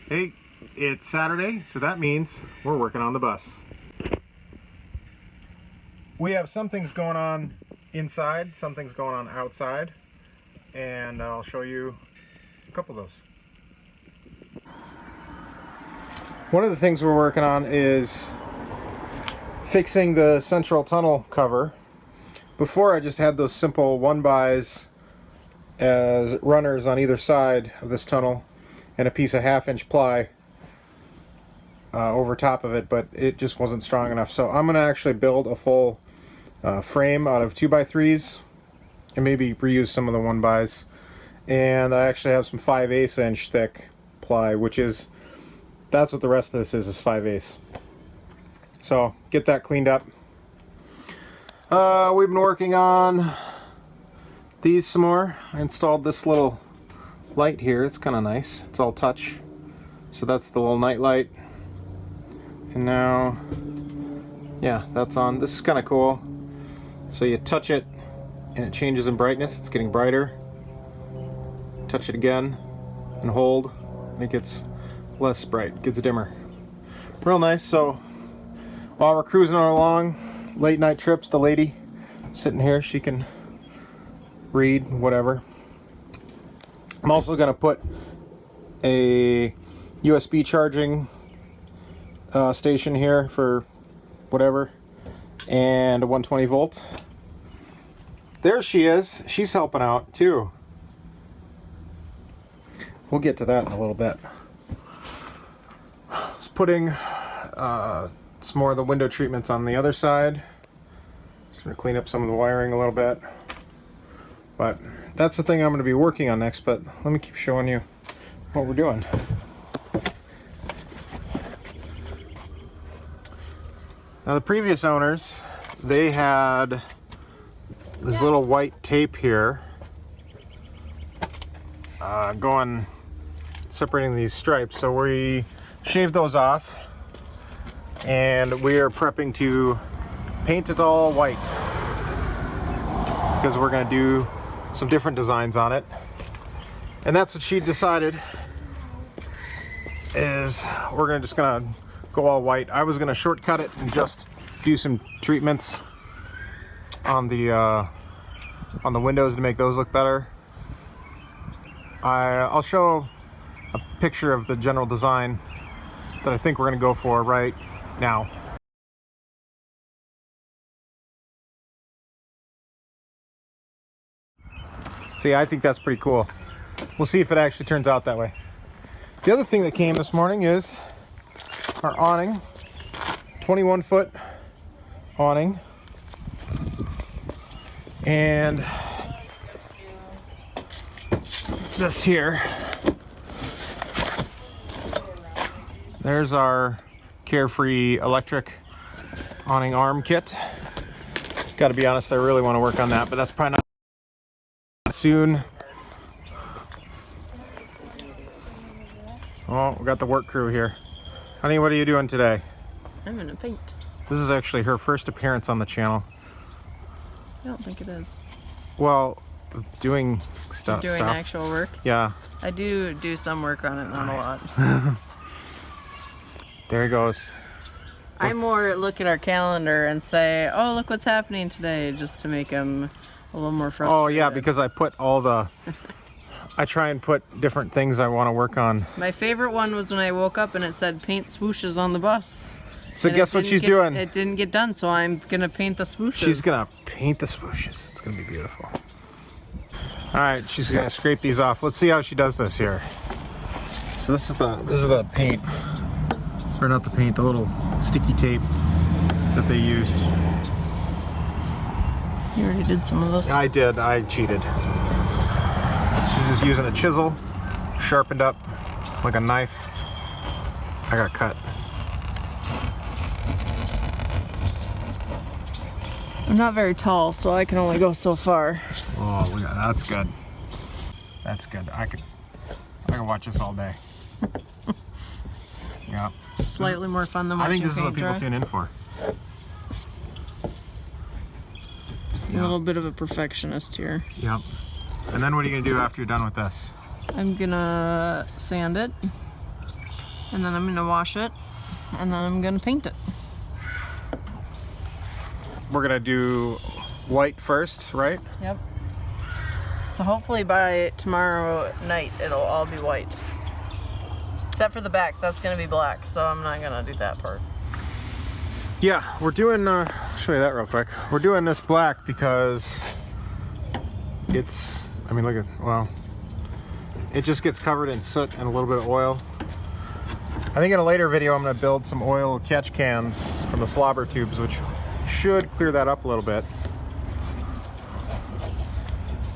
Hey, it's Saturday, so that means we're working on the bus. We have some things going on inside, some things going on outside, and I'll show you a couple of those. One of the things we're working on is fixing the central tunnel cover. Before, I just had those simple 1x as runners on either side of this tunnel and a piece of 1/2-inch ply over top of it, but it just wasn't strong enough. So I'm going to actually build a full frame out of 2x3s and maybe reuse some of the 1x's. And I actually have some 5/8" thick ply, that's what the rest of this is 5/8. So get that cleaned up. We've been working on these some more. I installed this little light here. It's kind of nice. It's all touch. So that's the little night light. And now, yeah, that's on. This is kind of cool. So you touch it and it changes in brightness. It's getting brighter. Touch it again and hold and it gets less bright. It gets dimmer. Real nice. So while we're cruising along, late night trips, the lady sitting here, she can read whatever. I'm also going to put a USB charging station here for whatever, and a 120 volt. There she is. She's helping out too. We'll get to that in a little bit. Just putting some more of the window treatments on the other side. Just going to clean up some of the wiring a little bit. But that's the thing I'm going to be working on next, but let me keep showing you what we're doing. Now the previous owners, they had this little white tape here separating these stripes. So we shaved those off and we are prepping to paint it all white because we're going to do some different designs on it. And that's what she decided, is we're just gonna go all white. I was gonna shortcut it and just do some treatments on the windows to make those look better. I'll show a picture of the general design that I think we're gonna go for right now. See, I think that's pretty cool. We'll see if it actually turns out that way. The other thing that came this morning is our awning. 21-foot awning. And this here. There's our Carefree electric awning arm kit. Gotta be honest, I really want to work on that, but that's probably not soon. Oh, we got the work crew here. Honey, what are you doing today? I'm gonna paint. This is actually her first appearance on the channel. I don't think it is. Well, doing stuff. Doing actual work? Yeah. I do some work on it, not a lot. There he goes. I more look at our calendar and say, oh, look what's happening today, just to make him a little more frustrated. Oh yeah, because I put all the I try and put different things I want to work on. My favorite one was when I woke up and it said paint swooshes on the bus. So guess what she's doing? It didn't get done, so I'm gonna paint the swooshes. She's gonna paint the swooshes. It's gonna be beautiful. Alright, she's gonna scrape these off. Let's see how she does this here. So this is the paint. Or not the paint, the little sticky tape that they used. You already did some of this. I did, I cheated. She's just using a chisel, sharpened up like a knife. I got cut. I'm not very tall, so I can only go so far. Oh, look at that. That's good. That's good. I could watch this all day. Yeah. Slightly more fun than watching I think this is what paint people dry. tune in for. A little bit of a perfectionist here. Yep. And then what are you going to do after you're done with this? I'm gonna sand it. And then I'm gonna wash it, and then I'm gonna paint it. We're gonna do white first, right? Yep. So hopefully by tomorrow night it'll all be white. Except for the back, that's gonna be black, so I'm not gonna do that part. Yeah, we're doing, I'll show you that real quick. We're doing this black because it's, I mean, look at, well, it just gets covered in soot and a little bit of oil. I think in a later video I'm gonna build some oil catch cans from the slobber tubes, which should clear that up a little bit.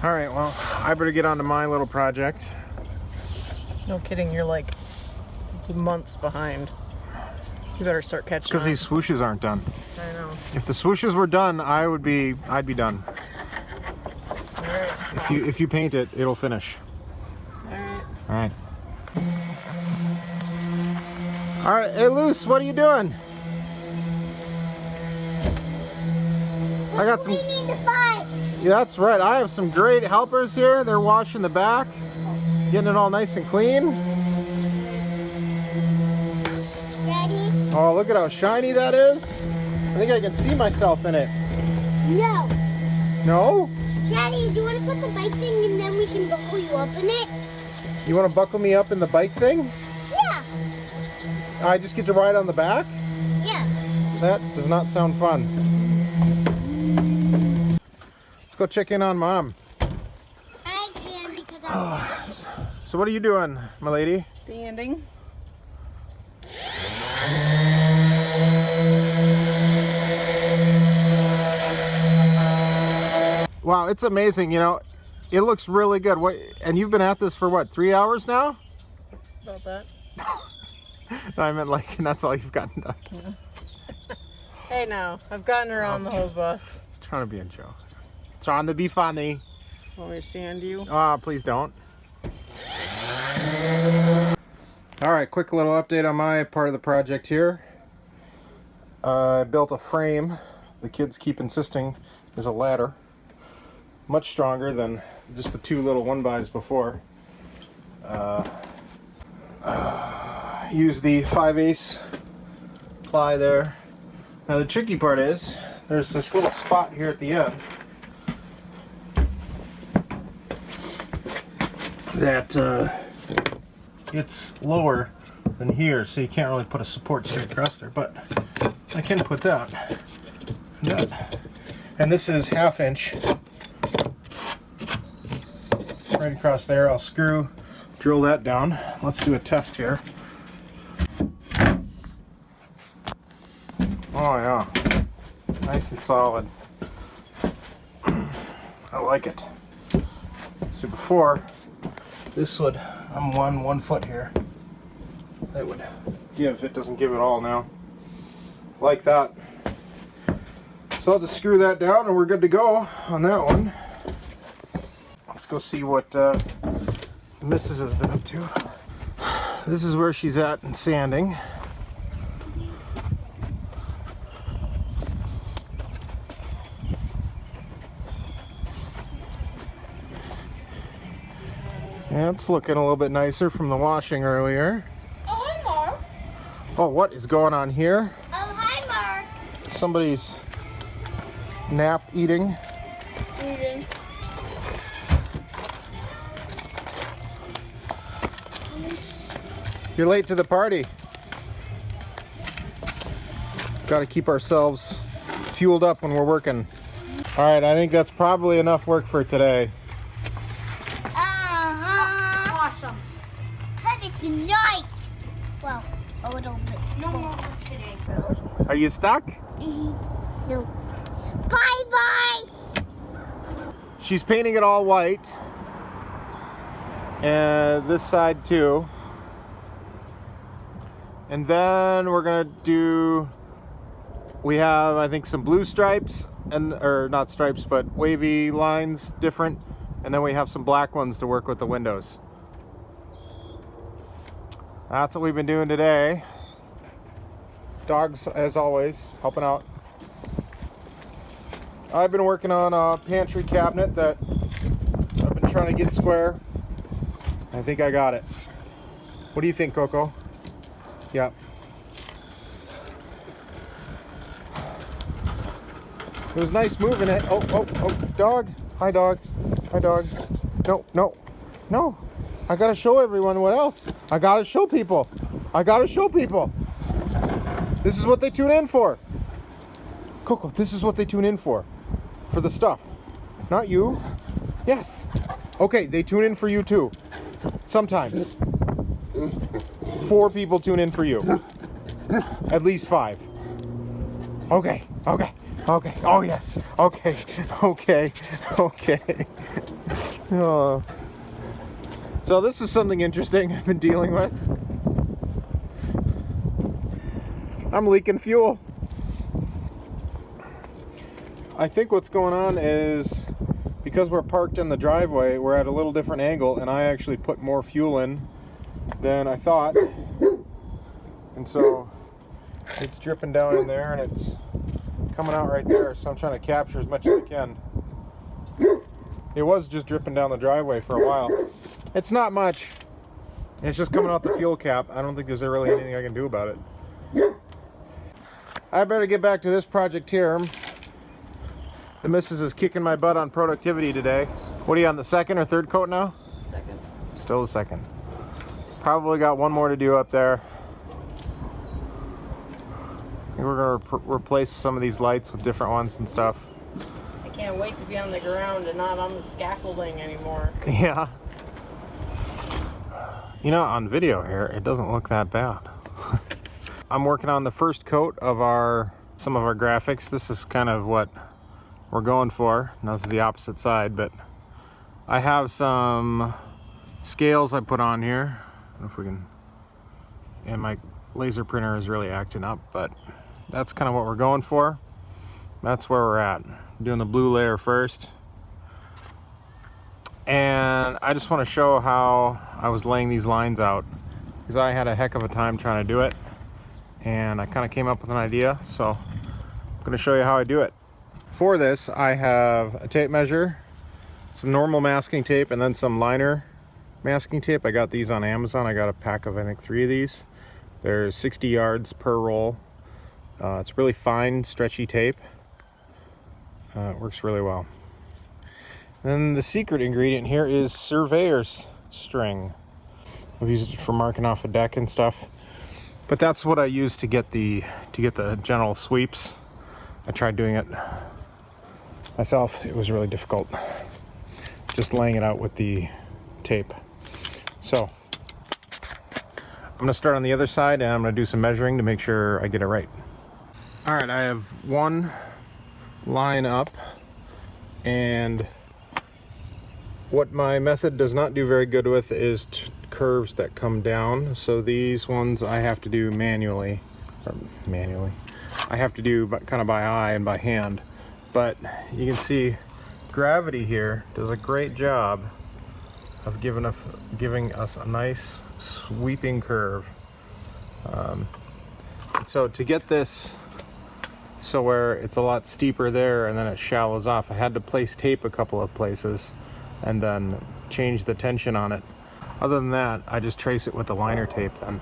All right, well, I better get on to my little project. No kidding, you're like months behind. You better start catching Because up. these swooshes aren't done. I know. If the swooshes were done, I'd be done. All right. If you paint it, it'll finish. All right. All right. All right, hey Luce, what are you doing? I got some. Cleaning the bike. Yeah, that's right. I have some great helpers here. They're washing the back, getting it all nice and clean. Daddy? Oh, look at how shiny that is. I think I can see myself in it. No. No? Daddy, do you want to put the bike thing and then we can buckle you up in it? You want to buckle me up in the bike thing? Yeah. I just get to ride on the back? Yeah. That does not sound fun. Let's go check in on Mom. I can because I'm So what are you doing, my lady? Sanding. Wow, it's amazing, you know. It looks really good. What? And you've been at this for what, 3 hours now? About that. No, I meant like, and that's all you've gotten done. Hey now, I've gotten around the whole bus. It's trying to be a joke. Trying to be funny. Want me to sand you? Please don't. All right, quick little update on my part of the project here. I built a frame. The kids keep insisting is a ladder. Much stronger than just the two little 1x before. Use the 5/8 ply there. Now the tricky part is there's this little spot here at the end that it's lower than here, so you can't really put a support straight across there, but I can put that and that. And this is 1/2 inch right across there. I'll drill that down. Let's do a test here. Oh yeah, nice and solid. I like it. So before, this would, I'm 1 foot here. It would give, it doesn't give at all now. Like that. So I'll just screw that down and we're good to go on that one. Let's go see what Mrs. has been up to. This is where she's at in sanding. Yeah, it's looking a little bit nicer from the washing earlier. Oh, hi, Mark. Oh, what is going on here? Oh, hi, Mark. Somebody's nap eating. You're late to the party. Got to keep ourselves fueled up when we're working. All right, I think that's probably enough work for today. Awesome. But it's night. Well, a little bit. No more work today, girls. Are you stuck? No. Bye-bye. She's painting it all white. And this side too. And then we're gonna do, we have, I think, some blue stripes, or not stripes, but wavy lines, different. And then we have some black ones to work with the windows. That's what we've been doing today. Dogs, as always, helping out. I've been working on a pantry cabinet that I've been trying to get square. I think I got it. What do you think, Coco? Yep. It was nice moving it. Oh, dog. Hi, dog. Hi, dog. No, no, no. I gotta show everyone what else. I gotta show people. I gotta show people. This is what they tune in for. Coco, this is what they tune in for. For the stuff. Not you. Yes. Okay, they tune in for you too. Sometimes. 4 people tune in for you. At least 5. Okay. Oh yes. Okay. So this is something interesting I've been dealing with. I'm leaking fuel. I think what's going on is because we're parked in the driveway, we're at a little different angle, and I actually put more fuel in than I thought. And so it's dripping down in there and it's coming out right there, so I'm trying to capture as much as I can. It was just dripping down the driveway for a while. It's not much. It's just coming out the fuel cap. I don't think there's really anything I can do about it. I better get back to this project here. The missus is kicking my butt on productivity today. What are you on, the 2nd or 3rd coat now? 2nd. Still the 2nd. Probably got one more to do up there. We're gonna replace some of these lights with different ones and stuff. I can't wait to be on the ground and not on the scaffolding anymore. Yeah. You know, on video here, it doesn't look that bad. I'm working on the first coat of some of our graphics. This is kind of what we're going for. Now this is the opposite side, but I have some scales I put on here. I don't know if we can, and my laser printer is really acting up, but that's kind of what we're going for. That's where we're at. Doing the blue layer first. And I just want to show how I was laying these lines out, because I had a heck of a time trying to do it, and I kind of came up with an idea, so I'm going to show you how I do it. For this, I have a tape measure, some normal masking tape, and then some liner masking tape. I got these on Amazon. I got a pack of, I think, 3 of these. There's 60 yards per roll. It's really fine, stretchy tape. It works really well. Then the secret ingredient here is surveyor's string. I've used it for marking off a deck and stuff, but that's what I use to get the general sweeps. I tried doing it myself. It was really difficult, just laying it out with the tape. So I'm gonna start on the other side, and I'm gonna do some measuring to make sure I get it right. All right, I have one line up, and what my method does not do very good with is curves that come down. So these ones I have to do manually. I have to do kind of by eye and by hand. But you can see gravity here does a great job of giving us a nice sweeping curve. So to get this so where it's a lot steeper there and then it shallows off, I had to place tape a couple of places and then change the tension on it. Other than that, I just trace it with the liner tape then.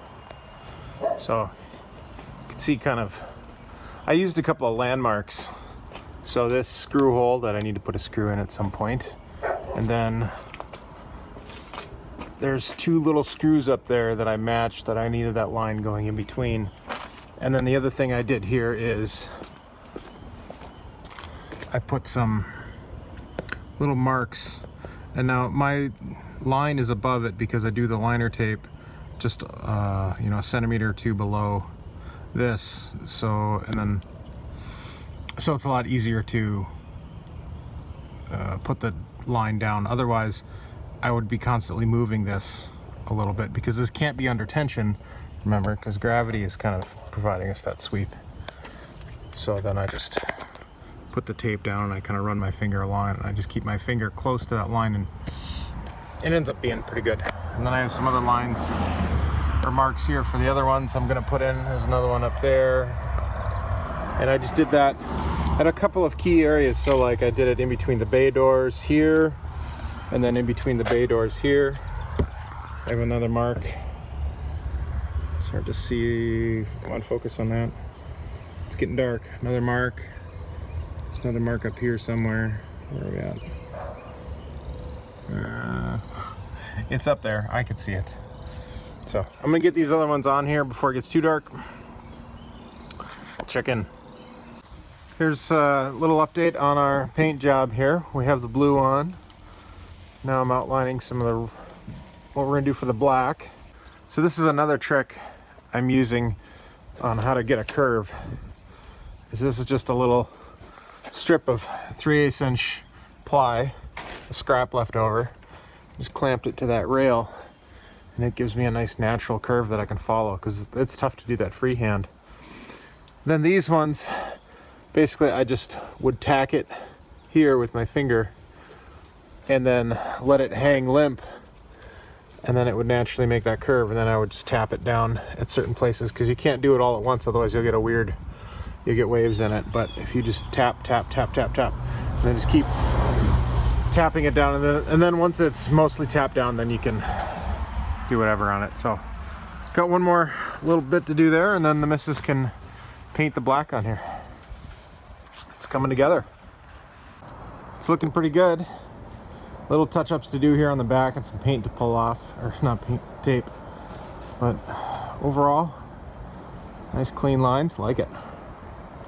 So you can see kind of, I used a couple of landmarks. So this screw hole that I need to put a screw in at some point, and then there's 2 little screws up there that I matched that I needed that line going in between. And then the other thing I did here is I put some little marks, and now my line is above it because I do the liner tape just you know, a centimeter or 2 below this. So it's a lot easier to put the line down. Otherwise I would be constantly moving this a little bit, because this can't be under tension, remember, because gravity is kind of providing us that sweep. So then I just put the tape down and I kind of run my finger along it, and I just keep my finger close to that line, and it ends up being pretty good. And then I have some other lines or marks here for the other ones I'm gonna put in. There's another one up there, and I just did that at a couple of key areas. So like I did it in between the bay doors here, and then in between the bay doors here. I have another mark. It's hard to see. Come on, focus on that. It's getting dark. Another mark. There's another mark up here somewhere. Where are we at? It's up there. I can see it. So I'm gonna get these other ones on here before it gets too dark. I'll check in. Here's a little update on our paint job here. We have the blue on. Now I'm outlining some of the what we're gonna do for the black. So this is another trick I'm using on how to get a curve. This is just a little strip of 3/8 inch ply, a scrap left over. Just clamped it to that rail, and it gives me a nice natural curve that I can follow, because it's tough to do that freehand. Then these ones, basically I just would tack it here with my finger and then let it hang limp, and then it would naturally make that curve, and then I would just tap it down at certain places, because you can't do it all at once, otherwise you'll get waves in it. But if you just tap, tap, tap, tap, tap, and then just keep tapping it down, and then once it's mostly tapped down, then you can do whatever on it. So got one more little bit to do there, and then the missus can paint the black on here. It's coming together. It's looking pretty good. Little touch-ups to do here on the back and some paint to pull off, or not paint, tape. But overall, nice clean lines, like it.